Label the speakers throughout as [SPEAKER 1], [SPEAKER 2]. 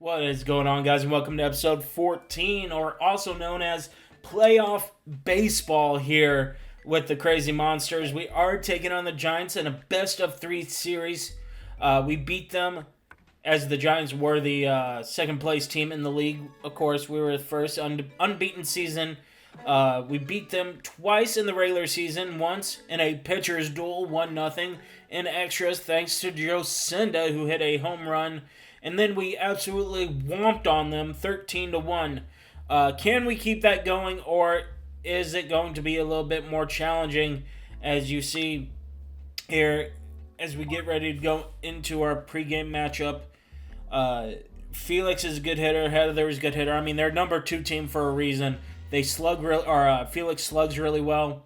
[SPEAKER 1] What is going on, guys, and welcome to episode 14, or also known as Playoff Baseball here with the Crazy Monsters. We are taking on the Giants in a best-of-3 series. We beat them as the Giants were the second-place team in the league. Of course, we were the first unbeaten season. We beat them twice in the regular season, once in a pitcher's duel, 1-0, in extras thanks to Jocinda, who hit a home run. And then we absolutely whomped on them 13-1. Can we keep that going, or is it going to be a little bit more challenging, as you see here as we get ready to go into our pregame matchup? Felix is a good hitter. Heather is a good hitter. I mean, they're number 2 team for a reason. They Felix slugs really well.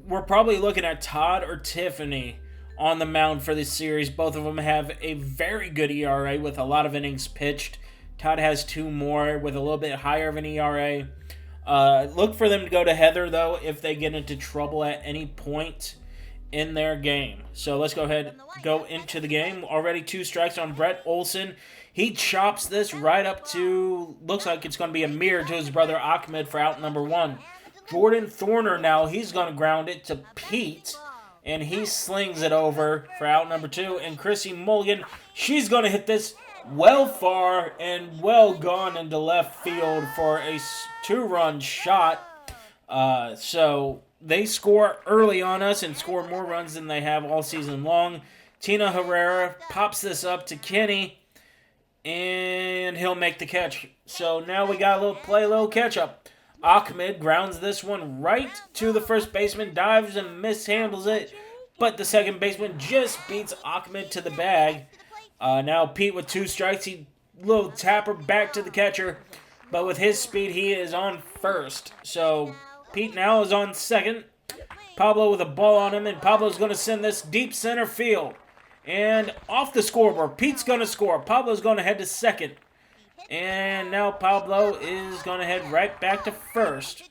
[SPEAKER 1] We're probably looking at Todd or Tiffany on the mound for this series. Both of them have a very good ERA with a lot of innings pitched. Todd has 2 more with a little bit higher of an ERA. Look for them to go to Heather, though, if they get into trouble at any point in their game. So let's go ahead and go into the game. Already 2 strikes on Brett Olson. He chops this right up to, looks like it's going to be a mirror to his brother Ahmed for out number 1. Jordan Thorner now, he's going to ground it to Pete. And he slings it over for out number 2. And Chrissy Mulligan, she's going to hit this well far and well gone into left field for a 2-run shot. So they score early on us and score more runs than they have all season long. Tina Herrera pops this up to Kenny, and he'll make the catch. So now we got a little catch up. Ahmed grounds this one right to the first baseman, dives and mishandles it, but the second baseman just beats Ahmed to the bag. Now Pete with 2 strikes, he little tapper back to the catcher, but with his speed he is on first. So Pete now is on second. Pablo with a ball on him, and Pablo's going to send this deep center field. And off the scoreboard, Pete's going to score. Pablo's going to head to second. And now Pablo is going to head right back to first.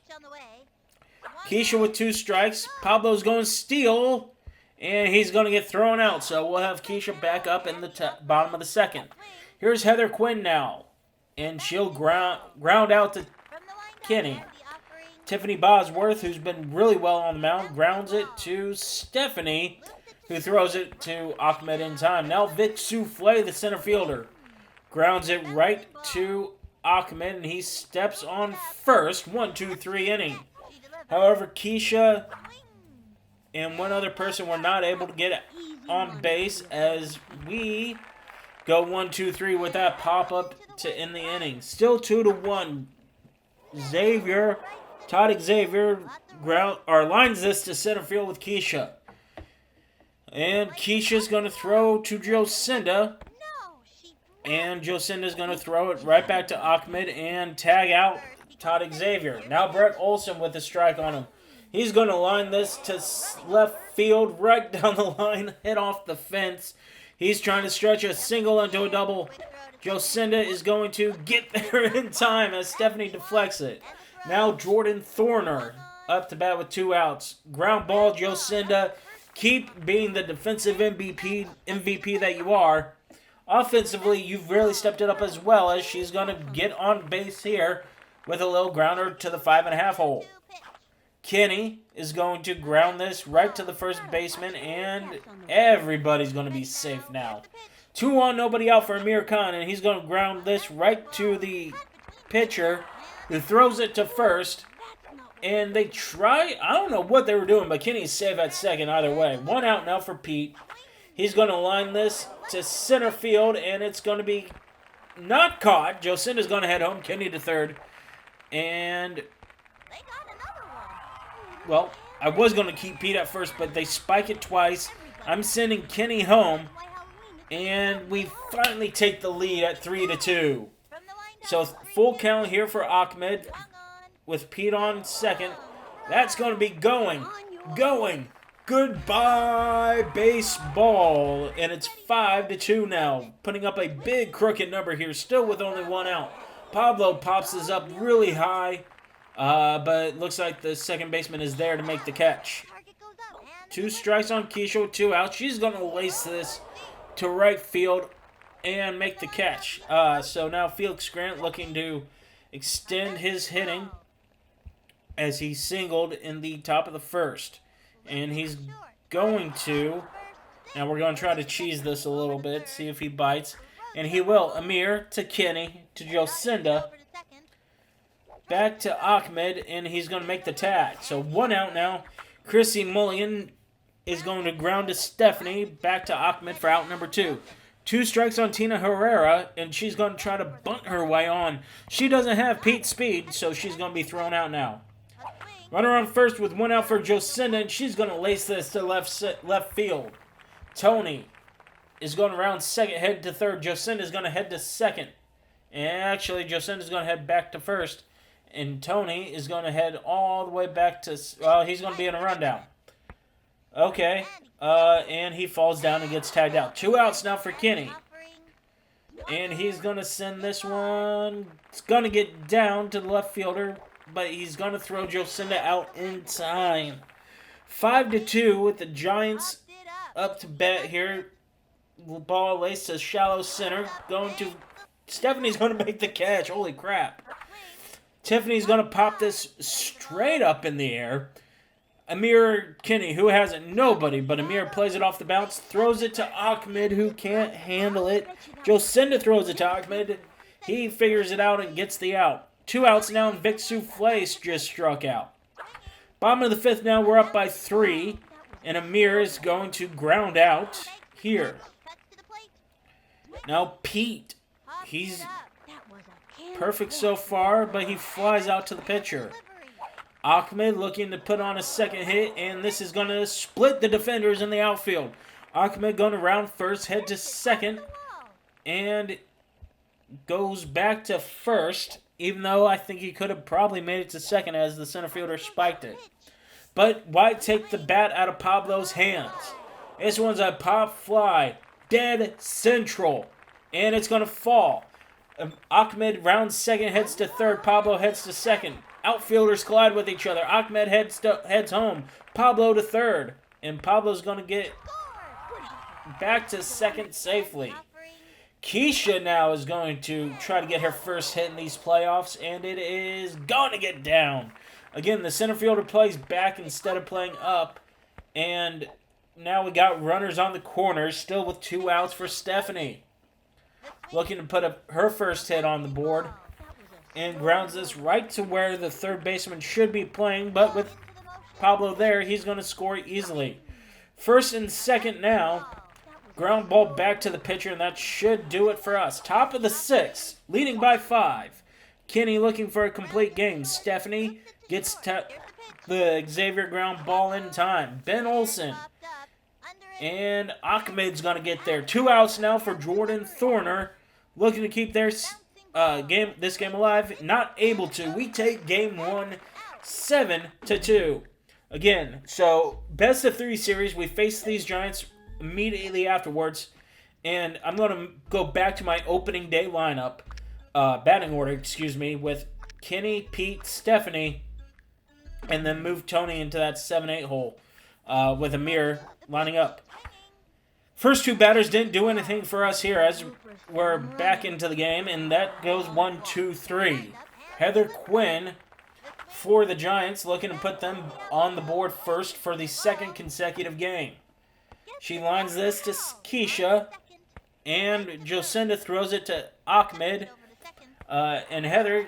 [SPEAKER 1] Keisha with 2 strikes. Pablo's going to steal, and he's going to get thrown out. So we'll have Keisha back up in the bottom of the second. Here's Heather Quinn now, and she'll ground out to Kenny. Tiffany Bosworth, who's been really well on the mound, grounds it to Stephanie, who throws it to Ahmed in time. Now Vic Souffle, the center fielder, grounds it right to Ahmed, and he steps on first. 1-2-3 inning. However, Keisha and one other person were not able to get on base as we go 1-2-3 with that pop-up to end the inning. Still 2-1. Todd Xavier lines this to center field with Keisha. And Keisha's going to throw to Jocinda. And Jocinda's going to throw it right back to Ahmed and tag out Todd Xavier. Now Brett Olson with a strike on him. He's going to line this to left field, right down the line, hit off the fence. He's trying to stretch a single into a double. Jocinda is going to get there in time as Stephanie deflects it. Now Jordan Thorner up to bat with 2 outs. Ground ball, Jocinda. Keep being the defensive MVP that you are. Offensively, you've really stepped it up as well, as she's going to get on base here with a little grounder to the 5.5 hole. Kenny is going to ground this right to the first baseman, and everybody's going to be safe now. 2 on, nobody out for Amir Khan, and he's going to ground this right to the pitcher, who throws it to first. And they try, I don't know what they were doing, but Kenny's safe at second either way. 1 out now for Pete. He's going to line this to center field, and it's going to be not caught. Jocinda's going to head home. Kenny to third. And, well, I was going to keep Pete at first, but they spike it twice. I'm sending Kenny home, and we finally take the lead at 3-2. So full count here for Ahmed with Pete on second. That's going to be going. Goodbye, baseball. And it's 5-2 now. Putting up a big crooked number here, still with only 1 out. Pablo pops this up really high, but it looks like the second baseman is there to make the catch. 2 strikes on Keisha with 2 outs. She's going to lace this to right field. and make the catch. So now Felix Grant looking to extend his hitting as he singled in the top of the first. And he's going to... Now we're going to try to cheese this a little bit, see if he bites. And he will. Amir to Kenny, to Jocinda. Back to Ahmed, and he's going to make the tag. So 1 out now. Chrissy Mulligan is going to ground to Stephanie. Back to Ahmed for out number 2. 2 strikes on Tina Herrera, and she's going to try to bunt her way on. She doesn't have Pete's speed, so she's going to be thrown out now. Runner on first with 1 out for Jocinda, and she's going to lace this to left field. Tony is going around second, head to third. Jocinda is going to head to second. And actually, Jocinda is going to head back to first. And Tony is going to head all the way back to... Well, he's going to be in a rundown. Okay. And he falls down and gets tagged out. 2 outs now for Kenny. And he's going to send this one... It's going to get down to the left fielder. But he's going to throw Jocinda out in time. 5-2 with the Giants up to bat here. Ball laced to shallow center. Going to... Stephanie's going to make the catch. Holy crap. Tiffany's going to pop this straight up in the air. Amir Kenny, who has it, nobody, but Amir plays it off the bounce, throws it to Ahmed, who can't handle it. Jocinda throws it to Ahmed. He figures it out and gets the out. 2 outs now, and Vic Souffle just struck out. Bottom of the 5th now, we're up by 3, and Amir is going to ground out here. Now Pete, he's perfect so far, but he flies out to the pitcher. Ahmed looking to put on a second hit, and this is going to split the defenders in the outfield. Ahmed going to round first, head to second, and goes back to first, even though I think he could have probably made it to second as the center fielder spiked it. But why take the bat out of Pablo's hands? This one's a pop fly, dead central, and it's going to fall. Ahmed rounds second, heads to third. Pablo heads to second. Outfielders collide with each other. Ahmed heads home. Pablo to third. And Pablo's going to get back to second safely. Keisha now is going to try to get her first hit in these playoffs, and it is going to get down. Again, the center fielder plays back instead of playing up. And now we got runners on the corners, still with 2 outs for Stephanie. Looking to put her first hit on the board. And grounds this right to where the third baseman should be playing. But with Pablo there, he's going to score easily. First and second now. Ground ball back to the pitcher, and that should do it for us. Top of the 6th, leading by 5. Kenny looking for a complete game. Stephanie gets the Xavier ground ball in time. Ben Olsen. And Ahmed's going to get there. 2 outs now for Jordan Thorner. Looking to keep this game alive. Not able to. We take game 1, 7-2. Again, so best of 3 series. We face these Giants immediately afterwards. And I'm going to go back to my opening day lineup. Batting order, with Kenny, Pete, Stephanie. And then move Tony into that 7-8 hole. With Amir lining up. First 2 batters didn't do anything for us here as we're back into the game, and that goes 1, 2, 3. Heather Quinn for the Giants, looking to put them on the board first for the 2nd consecutive game. She lines this to Keisha, and Jocinda throws it to Ahmed, and Heather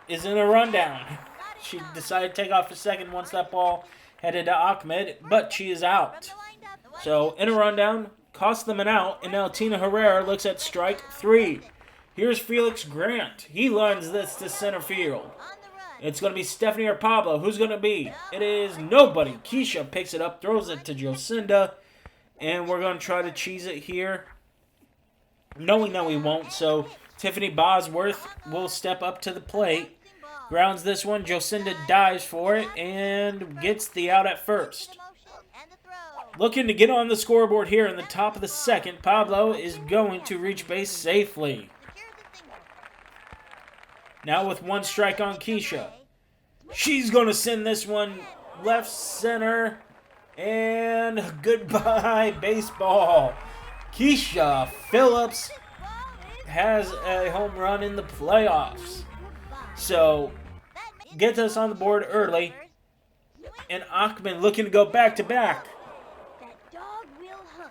[SPEAKER 1] is in a rundown. She decided to take off the second once that ball headed to Ahmed, but she is out. So, in a rundown, cost them an out, and now Tina Herrera looks at strike 3. Here's Felix Grant. He lines this to center field. It's going to be Stephanie or Pablo. Who's going to be? It is nobody. Keisha picks it up, throws it to Jocinda, and we're going to try to cheese it here, knowing that we won't. So, Tiffany Bosworth will step up to the plate, grounds this one. Jocinda dives for it and gets the out at first. Looking to get on the scoreboard here in the top of the 2nd. Pablo is going to reach base safely. Now with 1 strike on Keisha. She's going to send this one left center. And goodbye, baseball. Keisha Phillips has a home run in the playoffs. So, gets us on the board early. And Achman looking to go back-to-back.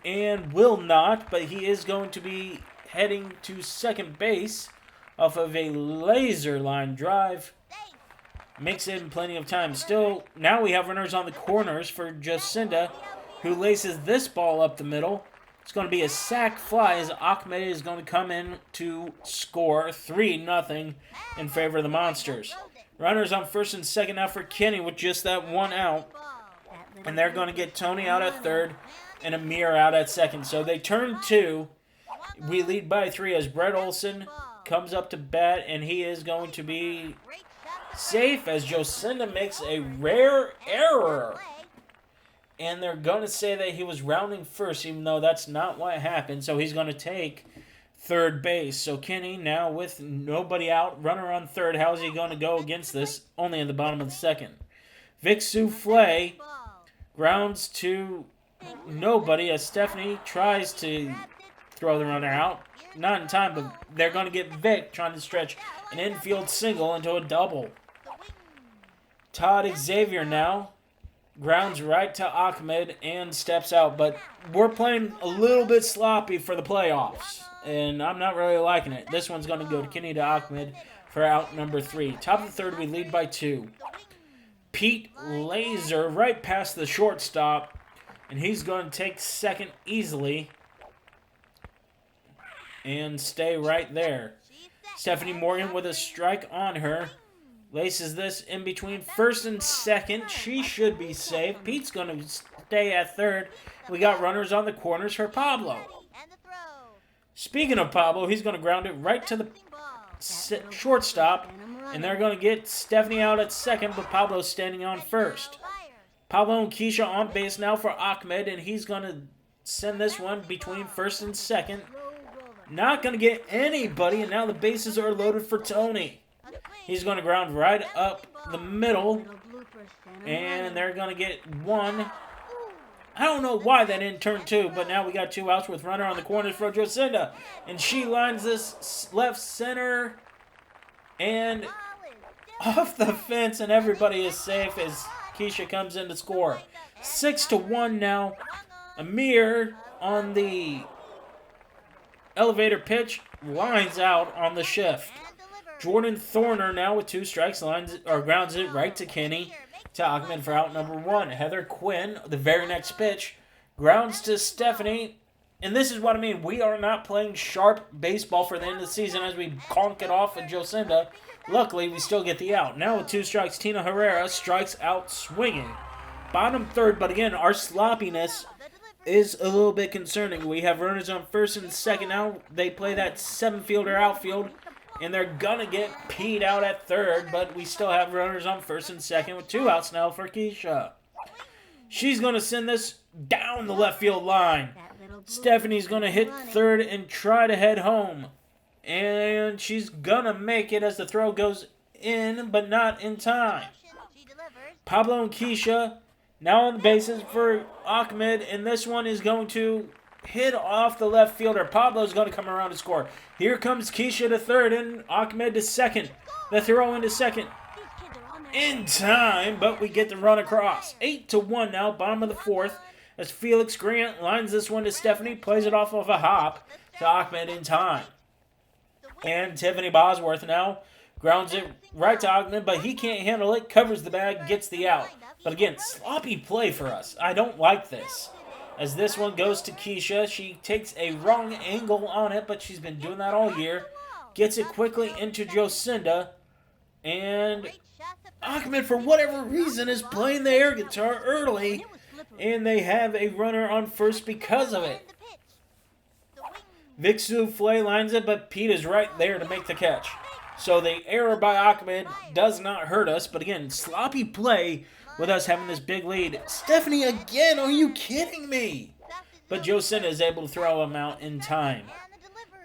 [SPEAKER 1] And will not, but he is going to be heading to second base off of a laser line drive. Makes it in plenty of time. Still, now we have runners on the corners for Jocinda, who laces this ball up the middle. It's going to be a sac fly as Ahmed is going to come in to score 3-0 in favor of the Monsters. Runners on first and second now for Kenny with just that one out. And they're going to get Tony out at third and Amir out at second. So they turn 2. We lead by 3 as Brett Olson comes up to bat, and he is going to be safe as Jocinda makes a rare error. And they're going to say that he was rounding first, even though that's not what happened. So he's going to take third base. So Kenny now with nobody out, runner on third. How is he going to go against this? Only in the bottom of the second. Vic Souffle grounds to nobody as Stephanie tries to throw the runner out. Not in time, but they're going to get Vic trying to stretch an infield single into a double. Todd Xavier now grounds right to Ahmed and steps out, but we're playing a little bit sloppy for the playoffs, and I'm not really liking it. This one's going to go to Kenny to Ahmed for out number 3. Top of the third, we lead by 2. Pete Laser right past the shortstop, and he's going to take second easily and stay right there. Stephanie Morgan with a strike on her. Laces this in between first and second. She should be safe. Pete's going to stay at third. We got runners on the corners for Pablo. Speaking of Pablo, he's going to ground it right to the shortstop. And they're going to get Stephanie out at second, but Pablo's standing on first. Pablo and Keisha on base now for Ahmed, and he's going to send this one between first and second. Not going to get anybody, and now the bases are loaded for Tony. He's going to ground right up the middle, and they're going to get one. I don't know why that didn't turn 2, but now we got 2 outs with runner on the corners for Jocinda. And she lines this left center and off the fence, and everybody is safe as Keisha comes in to score. 6-1 now. Amir on the elevator pitch lines out on the shift. Jordan Thorner now with 2 strikes grounds it right to Kenny to Ahmed for out number 1. Heather Quinn, the very next pitch, grounds to Stephanie. And this is what I mean. We are not playing sharp baseball for the end of the season as we conk it off with Jocinda. Luckily, we still get the out. Now with 2 strikes, Tina Herrera strikes out swinging. Bottom third, but again, our sloppiness is a little bit concerning. We have runners on first and second now. They play that 7-fielder outfield, and they're going to get Pete out at third, but we still have runners on first and second with 2 outs now for Keisha. She's going to send this down the left field line. Stephanie's going to hit third and try to head home. And she's going to make it as the throw goes in, but not in time. Pablo and Keisha now on the bases for Ahmed, and this one is going to hit off the left fielder. Pablo's going to come around to score. Here comes Keisha to third and Ahmed to second. The throw into second. In time, but we get the run across. 8-1 now, bottom of the fourth, as Felix Grant lines this one to Stephanie, plays it off of a hop to Ahmed in time. And Tiffany Bosworth now grounds it right to Ahmed, but he can't handle it, covers the bag, gets the out. But again, sloppy play for us. I don't like this. As this one goes to Keisha, she takes a wrong angle on it, but she's been doing that all year. Gets it quickly into Jocinda, and Ahmed, for whatever reason, is playing the air guitar early, and they have a runner on first because of it. Vic Souffle lines it, but Pete is right there to make the catch. So the error by Ahmed does not hurt us, but again, sloppy play with us having this big lead. Stephanie again, are you kidding me? But Jocinda is able to throw him out in time.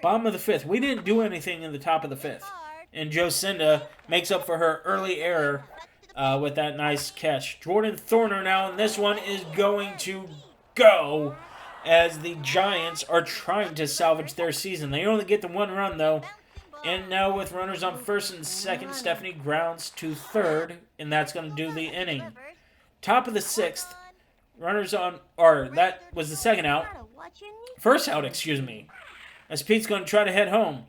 [SPEAKER 1] Bottom of the fifth. We didn't do anything in the top of the fifth. And Jocinda makes up for her early error with that nice catch. Jordan Thorner now, and this one is going to go as the Giants are trying to salvage their season. They only get the one run, though. And now with runners on first and second, Stephanie grounds to third, and that's going to do the inning. Top of the sixth, runners on, or that was the second out. First out, excuse me. As Pete's going to try to head home.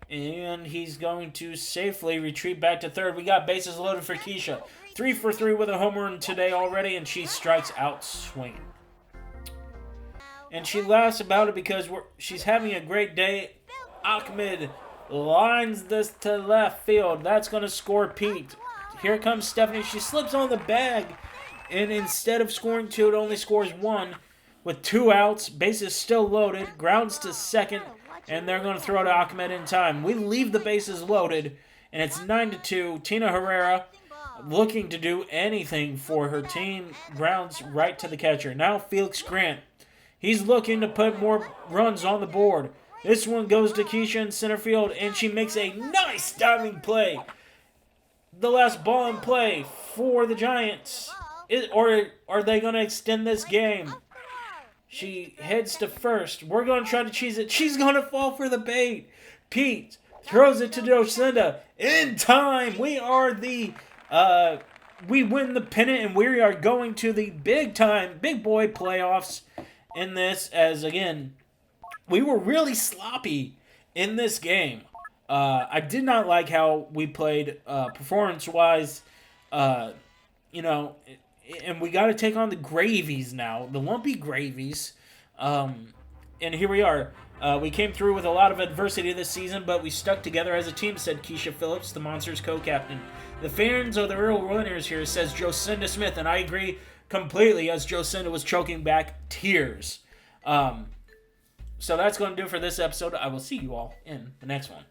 [SPEAKER 1] And he's going to safely retreat back to third. We got bases loaded for Keisha. 3 for 3 with a home run today already, and she strikes out swinging. And she laughs about it because she's having a great day. Ahmed lines this to left field. That's going to score Pete. Here comes Stephanie. She slips on the bag, and instead of scoring 2, it only scores 1. With 2 outs, bases still loaded, grounds to second, and they're going to throw to Ahmed in time. We leave the bases loaded, and it's 9-2. Tina Herrera, looking to do anything for her team, grounds right to the catcher. Now Felix Grant. He's looking to put more runs on the board. This one goes to Keisha in center field, and she makes a nice diving play. The last ball in play for the Giants. Or are they going to extend this game? She heads to first. We're going to try to cheese it. She's going to fall for the bait. Pete throws it to Docinda. In time. We are we win the pennant, and we are going to the big boy playoffs in this, as again, we were really sloppy in this game. I did not like how we played performance-wise, and we got to take on the Gravies now, the Lumpy Gravies. And here we are. We came through with a lot of adversity this season, but we stuck together as a team, said Keisha Phillips, the Monsters co-captain. The fans are the real winners here, says Jocinda Smith, and I agree completely, as Jocinda was choking back tears. So that's going to do it for this episode. I will see you all in the next one.